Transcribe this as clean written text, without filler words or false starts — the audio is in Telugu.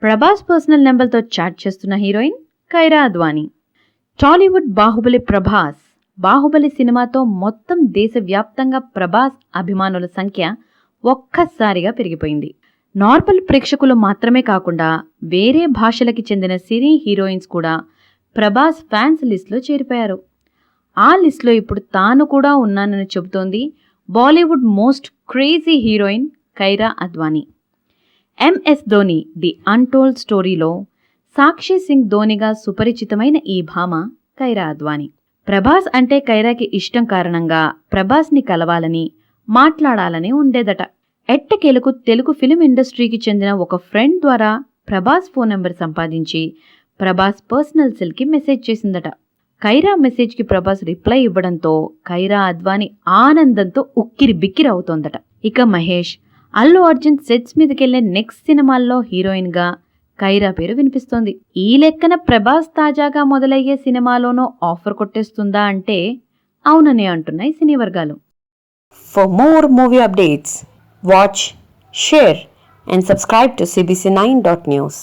ప్రభాస్ పర్సనల్ నెంబర్తో చాట్ చేస్తున్న హీరోయిన్ కైరా అద్వానీ. టాలీవుడ్ బాహుబలి ప్రభాస్. బాహుబలి సినిమాతో మొత్తం దేశవ్యాప్తంగా ప్రభాస్ అభిమానుల సంఖ్య ఒక్కసారిగా పెరిగిపోయింది. నార్మల్ ప్రేక్షకులు మాత్రమే కాకుండా వేరే భాషలకి చెందిన సినీ హీరోయిన్స్ కూడా ప్రభాస్ ఫ్యాన్స్ లిస్టులో చేరిపోయారు. ఆ లిస్టులో ఇప్పుడు తాను కూడా ఉన్నానని చెబుతోంది Bollywood most crazy heroine Kiara Advani. MS Dhoni the untold స్టోరీలో సాక్షి సింగ్ ధోనిగా సుపరిచితమైన ఈ భామ కైరా అద్వానీ. ప్రభాస్ అంటే కైరాకి ఇష్టం కారణంగా ప్రభాస్ని కలవాలని, మాట్లాడాలని ఉండేదట. ఎట్టకేలకు తెలుగు ఫిలిం ఇండస్ట్రీకి చెందిన ఒక ఫ్రెండ్ ద్వారా ప్రభాస్ ఫోన్ నెంబర్ సంపాదించి ప్రభాస్ పర్సనల్ సెల్కి మెసేజ్ చేసిందట. కైరా మెసేజ్కి ప్రభాస్ రిప్లై ఇవ్వడంతో కైరా అద్వానీ ఆనందంతో ఉక్కిరి బిక్కిరి అవుతోందట. ఇక మహేష్, అల్లు అర్జున్ సెట్స్ మీదకెళ్లే నెక్స్ట్ సినిమాల్లో హీరోయిన్గా కైరా పేరు వినిపిస్తోంది. ఈ లెక్కన ప్రభాస్ తాజాగా మొదలయ్యే సినిమాలోనో ఆఫర్ కొట్టేస్తుందా అంటే అవుననే అంటున్నాయి సినీ వర్గాలు. For more movie updates, watch, share and subscribe to cbc9.news.